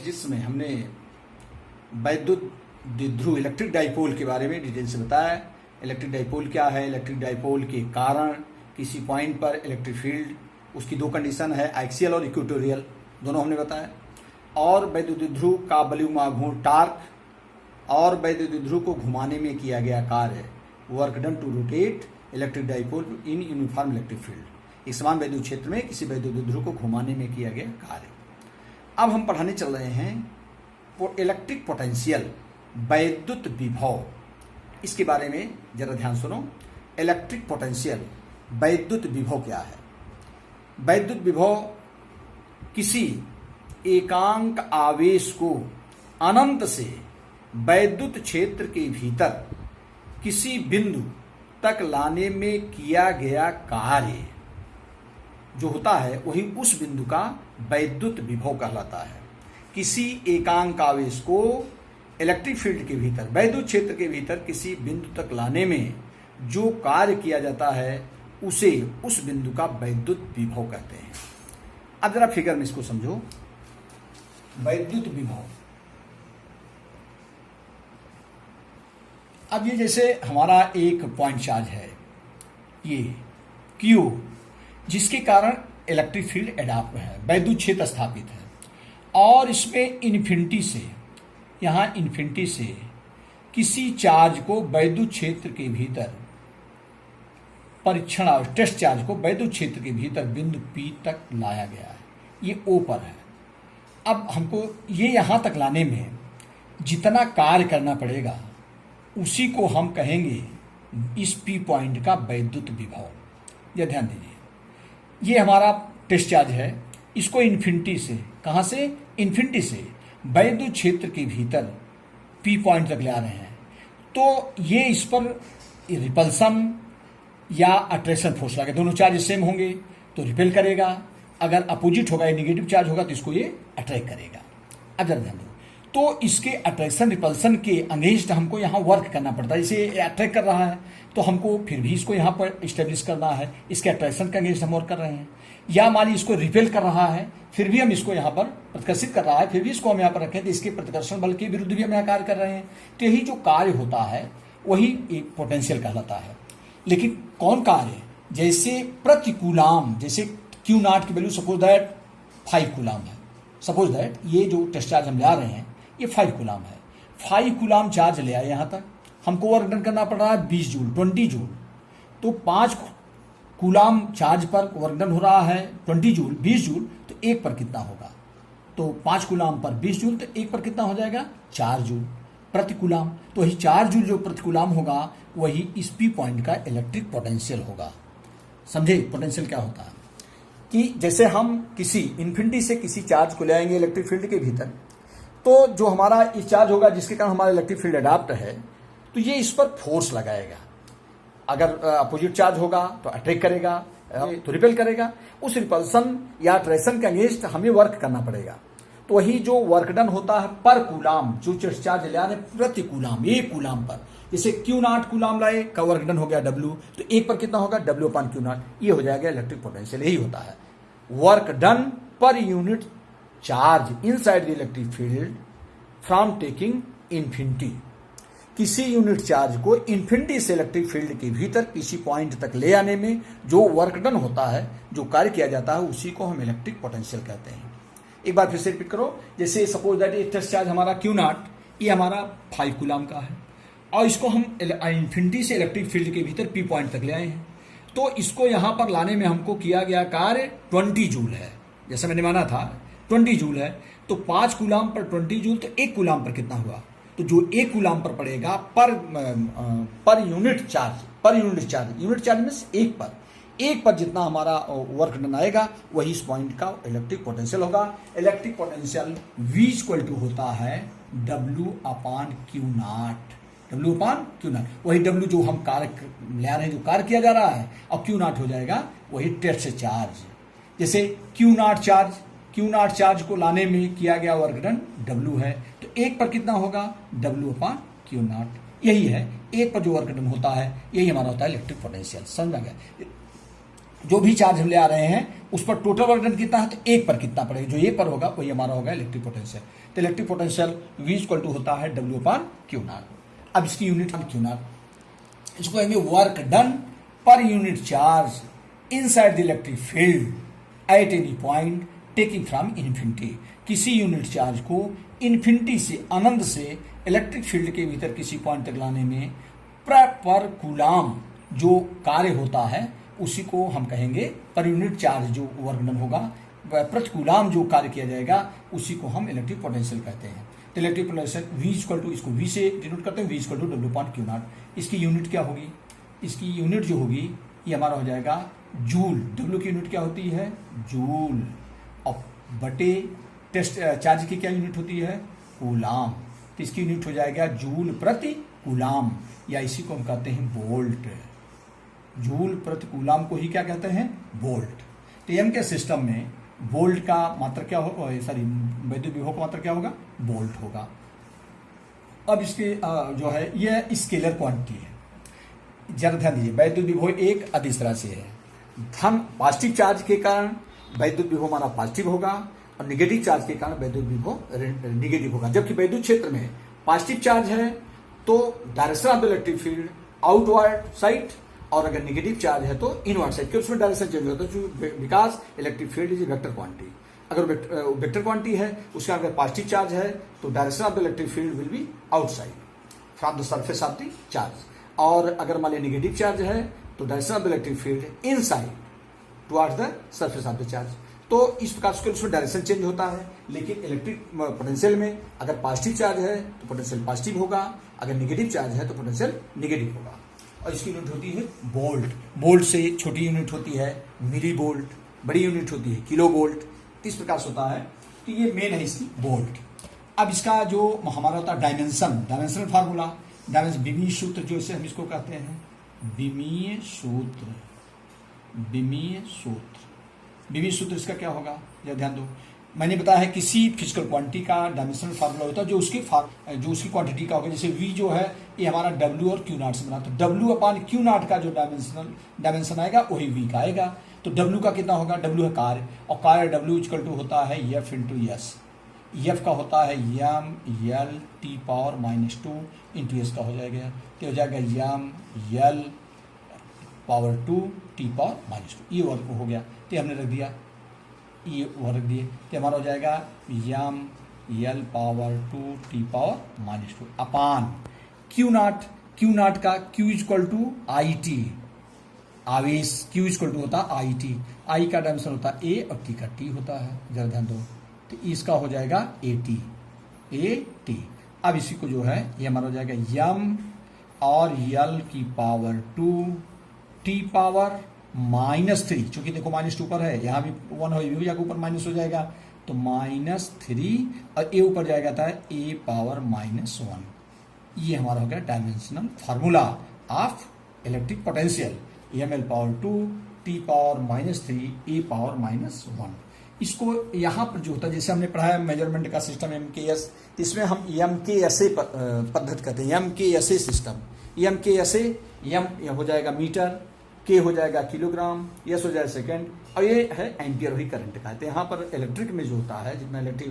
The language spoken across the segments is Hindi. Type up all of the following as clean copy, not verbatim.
जिसमें हमने वैद्युत द्विध्रुव इलेक्ट्रिक डाइपोल के बारे में डिटेल से बताया। इलेक्ट्रिक डाइपोल क्या है, इलेक्ट्रिक डाइपोल के कारण किसी पॉइंट पर इलेक्ट्रिक फील्ड, उसकी दो कंडीशन है, एक्सियल और इक्वेटोरियल, दोनों हमने बताया। और वैद्युत द्विध्रुव का बलूम आघूर्ण टार्क और वैद्युत द्विध्रुव को घुमाने में किया गया कार्य, work done to rotate electric dipole in uniform electric field, एक समान वैद्युत क्षेत्र में किसी वैद्युत द्विध्रुव को घुमाने में किया गया कार्य। अब हम पढ़ाने चल रहे हैं इलेक्ट्रिक पोटेंशियल, वैद्युत विभव। इसके बारे में जरा ध्यान सुनो। इलेक्ट्रिक पोटेंशियल, वैद्युत विभव क्या है? वैद्युत विभव किसी एकांक आवेश को अनंत से वैद्युत क्षेत्र के भीतर किसी बिंदु तक लाने में किया गया कार्य जो होता है वही उस बिंदु का वैद्युत विभव कहलाता है। किसी एकांक आवेश को इलेक्ट्रिक फील्ड के भीतर, वैद्युत क्षेत्र के भीतर किसी बिंदु तक लाने में जो कार्य किया जाता है उसे उस बिंदु का वैद्युत विभव कहते हैं। अब जरा फिगर में इसको समझो। वैद्युत विभव, अब ये जैसे हमारा एक पॉइंट चार्ज है, ये Q, जिसके कारण इलेक्ट्रिक फील्ड एडाप्ट है, वैद्युत क्षेत्र स्थापित है, और इसमें इन्फिनिटी से, यहां इन्फिनिटी से किसी चार्ज को वैद्युत क्षेत्र के भीतर परीक्षण और टेस्ट चार्ज को वैद्युत क्षेत्र के भीतर बिंदु P तक लाया गया है। ये O पर है। अब हमको ये यहां तक लाने में जितना कार्य करना पड़ेगा उसी को हम कहेंगे इस P पॉइंट का वैद्युत विभव। यह ध्यान दीजिए, ये हमारा टेस्ट चार्ज है, इसको इन्फिनिटी से, कहां से? इन्फिनिटी से वैद्युत क्षेत्र के भीतर P पॉइंट तक ले आ रहे हैं। तो ये इस पर रिपल्सन या अट्रैक्शन फोर्स लगे, दोनों चार्ज सेम होंगे तो रिपेल करेगा, अगर अपोजिट होगा या निगेटिव चार्ज होगा तो इसको ये अट्रैक्ट करेगा। अब जरा ध्यान दो, तो इसके अट्रैक्शन रिपल्सन के अगेंस्ट हमको यहाँ वर्क करना पड़ता है। इसे अट्रैक्ट कर रहा है तो हमको फिर भी इसको यहाँ पर इस्टेब्लिश करना है, इसके अट्रैक्शन के अगेंस्ट हम वर्क कर रहे हैं। या मान ली इसको रिपेल कर रहा है, फिर भी हम इसको यहाँ पर प्रतिकर्षित कर रहा है, फिर भी इसको हम यहाँ पर रखें तो इसके प्रतिकर्षण बल के विरुद्ध भी हम यहाँ कार्य कर रहे हैं। तो यही जो कार्य होता है वही एक पोटेंशियल कहलाता है। लेकिन कौन कार्य? जैसे प्रति कूलाम, जैसे Q नॉट की वैल्यू सपोज दैट 5 कूलाम है, सपोज दैट ये जो टेस्ट चार्ज हम ले आ रहे हैं ये 5 कूलाम है। 5 कूलाम चार्ज ले आए यहाँ तक, हमको वर्क डन करना पड़ रहा है 20 जूल, 20 जूल। तो 5 कूलाम चार्ज पर वर्क डन हो रहा है 20 जूल, 20 जूल, तो एक पर कितना होगा? तो 5 कूलाम पर 20 जूल, तो एक पर कितना हो जाएगा? 4 जूल प्रति कूलाम। तो वही 4 जूल जो प्रति कूलाम होगा वही इस P पॉइंट का इलेक्ट्रिक पोटेंशियल होगा। समझे पोटेंशियल क्या होता है? कि जैसे हम किसी इन्फिनिटी से किसी चार्ज को ले आएंगे इलेक्ट्रिक फील्ड के भीतर, तो जो हमारा इस चार्ज होगा जिसके कारण हमारा इलेक्ट्रिक फील्ड अडाप्ट है, तो ये इस पर फोर्स लगाएगा। अगर अपोजिट चार्ज होगा तो अट्रैक्ट करेगा, तो रिपेल करेगा। उस रिपल्सन या अट्रैक्शन के अगेंस्ट हमें वर्क करना पड़ेगा। तो वही जो वर्क डन होता है पर कूलाम, जो चार्ज ले आने प्रति कूलाम, एक कूलाम पर, जैसे Q नॉट कूलाम लाए का वर्क डन हो गया W, तो एक पर कितना होगा? W upon Q not. ये हो जाएगा इलेक्ट्रिक पोटेंशियल। यही होता है work done per unit charge inside the electric field from taking infinity. किसी यूनिट चार्ज को इन्फिनिटी से इलेक्ट्रिक फील्ड के भीतर किसी पॉइंट तक ले आने में जो वर्क डन होता है, जो कार्य किया जाता है, उसी को हम इलेक्ट्रिक पोटेंशियल कहते हैं। एक बार फिर से रिपीट करो। जैसे सपोज दैट ये टेस्ट चार्ज हमारा Q नॉट, ये हमारा 5 कूलाम का है, और इसको हम इन्फिनिटी से इलेक्ट्रिक फील्ड के भीतर P पॉइंट तक ले आए हैं। तो इसको यहाँ पर लाने में हमको किया गया कार्य 20 जूल है, जैसा मैंने माना था 20 जूल है। तो 5 कूलाम पर 20 जूल, तो 1 कूलाम पर कितना हुआ? तो जो 1 कूलाम पर पड़ेगा पर unit charge, unit charge means एक पर जितना हमारा वर्क डन आएगा वही इस पॉइंट का इलेक्ट्रिक पोटेंशियल होगा। Electric potential V equal to होता है W upon Q not, W upon Q not. वही W जो हम कार्य ले आ रहे हैं, जो कार्य किया जा रहा है, और Q नॉट हो जाएगा वही टेस्ट चार्ज। जैसे Q नॉट चार्ज को लाने में किया गया वर्क डन W है, तो एक पर कितना होगा? W upon Q not. यही है, एक पर जो वर्क डन होता है यही हमारा होता है इलेक्ट्रिक पोटेंशियल। समझ आ गया? जो भी चार्ज हम ले आ रहे हैं उस पर टोटल वर्क डन कितना है, तो एक पर कितना पड़ेगा, जो ए पर होगा वही हमारा होगा इलेक्ट्रिक पोटेंशियल। तो electric potential V equal to होता है W/Q0। अब इसकी यूनिट Q0, इसको कहेंगे work done per unit charge inside the electric field at any point taking from infinity. किसी यूनिट चार्ज को इन्फिनिटी से, अनंत से इलेक्ट्रिक फील्ड के भीतर किसी पॉइंट तक लाने में पर कूलाम जो कार्य होता है उसी को हम कहेंगे, पर यूनिट चार्ज जो वर्क डन होगा, प्रति कूलाम जो कार्य किया जाएगा उसी को हम इलेक्ट्रिक पोटेंशियल कहते हैं। तो electric potential V equal to, इसको V से डिनोट करते हैं, V इक्वल टू W/Q0। इसकी यूनिट क्या होगी, इसकी यूनिट जो होगी ये हमारा हो जाएगा जूल। W की यूनिट क्या होती है, जूल, और बटे टेस्ट चार्ज की क्या यूनिट होती है, कूलाम। तो इसकी यूनिट हो जाएगा जूल प्रति कूलाम, या इसी को हम कहते हैं वोल्ट। जूल प्रति कूलाम को ही क्या कहते हैं, वोल्ट। तो एम के सिस्टम में वोल्ट का मात्रा क्या हो, सॉरी वैद्युत विभव का मात्रा क्या होगा, वोल्ट होगा। अब इसके जो है ये स्केलर क्वांटिटी है। जरा ध्यान दीजिए, वैद्युत विभव एक अधिस राशि है। धन पॉजिटिव चार्ज के कारण वैद्युत विभव हमारा पॉजिटिव होगा, और निगेटिव चार्ज के कारण वैद्युत विभव निगेटिव होगा। जबकि वैद्युत क्षेत्र में पॉजिटिव चार्ज है तो direction of the electric field outward side, और अगर नेगेटिव चार्ज है तो इनवर्ड साइड, क्योंकि उसमें डायरेक्शन चेंज होता है, because electric field is vector quantity. अगर वेक्टर क्वांटिटी है, उसका अगर पॉजिटिव चार्ज है तो direction of the electric field will be outside from the surface of the charge, और अगर मान लिया नेगेटिव चार्ज है तो direction of the electric field inside towards the surface of the charge. तो इस प्रकार से उसमें डायरेक्शन चेंज होता है। लेकिन इलेक्ट्रिक पोटेंशियल में अगर पॉजिटिव चार्ज है तो पोटेंशियल पॉजिटिव होगा, अगर नेगेटिव चार्ज है तो पोटेंशियल नेगेटिव होगा। और इसकी यूनिट होती है वोल्ट। वोल्ट से छोटी यूनिट होती है मिली वोल्ट, बड़ी यूनिट होती है किलो वोल्ट। इस प्रकार से होता है कि ये मेन है इसकी वोल्ट। अब इसका जो हमारा होता है डायमेंशनल फार्मूला, विमीय सूत्र, जो इसे हम इसको कहते हैं विमीय सूत्र। विमीय सूत्र इसका क्या होगा, या ध्यान दो, मैंने बताया है किसी फिजिकल क्वांटिटी का डायमेंशनल फार्मूला होता है जो उसकी क्वांटिटी का होगा। जैसे V जो है ये हमारा W और Q0 से बना, तो W/Q0 का जो डायमेंशन आएगा वही V का आएगा। तो W का कितना होगा, W है कार्य, और कार्य W इक्वल टू होता है F × S। F का होता है m/L(T⁻²) × S का हो जाएगा, तो हो जाएगा m/L(2)T⁻²। ये वर्क हो गया, तो हमने रख दिया, ये वो रख दिए, तो हमारा हो जाएगा m/L(2)T⁻²) अपान Q0 का Q इक्वल टू IT, आवेश Q इक्वल टू होता है IT, I का डायमेंशन होता है A और T का T होता है, जरा ध्यान दो। तो इसका हो जाएगा AT। अब इसी को जो है ये हमारा हो जाएगा m और L(T⁻²)T⁻⁻3, चूंकि देखो -2 पर है, यहाँ भी 1 हो जाएगा, ऊपर माइनस हो जाएगा, तो -3, और ए ऊपर जाएगा था A⁻⁻1। ये हमारा हो गया dimensional formula of electric potential, mL/2T⁻³ इसको यहाँ पर जो होता है, जैसे हमने पढ़ा है मेजरमेंट का सिस्टम MKS, इसमें हम MKSA पद्धति करते हैं, MKSA सिस्टम। MKSA, M हो जाएगा मीटर, K हो जाएगा किलोग्राम, S हो जाएगा सेकेंड, और ये है एम्पियर, वही करंट का है। तो यहाँ पर इलेक्ट्रिक में जो होता है, जितना इलेक्ट्रिक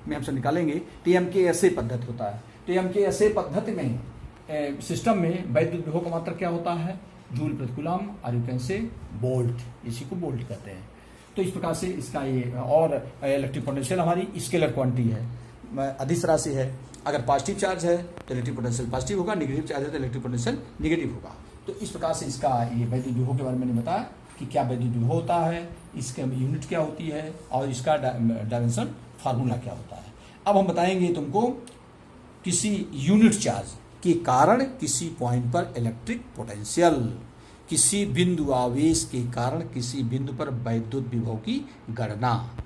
में हमसे निकालेंगे, तो MKSA पद्धति होता है। तो MKSA पद्धति में सिस्टम में वैद्युत विभव का मात्रा क्या होता है, जूल प्रति कूलम, और यू कैन से वोल्ट, इसी को वोल्ट कहते हैं। तो इस प्रकार से इसका ये, और इलेक्ट्रिक पोटेंशियल हमारी स्केलर क्वांटिटी है, अधिस राशि है। अगर पॉजिटिव चार्ज है तो इलेक्ट्रिक पोटेंशियल पॉजिटिव होगा, नेगेटिव चार्ज है तो इलेक्ट्रिक पोटेंशियल नेगेटिव होगा। तो इस प्रकार से इसका ये वैद्युत विभव के बारे में मैंने बताया कि क्या वैद्युत विभव होता है, इसके यूनिट क्या होती है, और इसका डायमेंशन फार्मूला क्या होता है। अब हम बताएंगे तुमको किसी यूनिट चार्ज के कारण किसी पॉइंट पर इलेक्ट्रिक पोटेंशियल, किसी बिंदु आवेश के कारण किसी बिंदु पर वैद्युत विभव की गणना।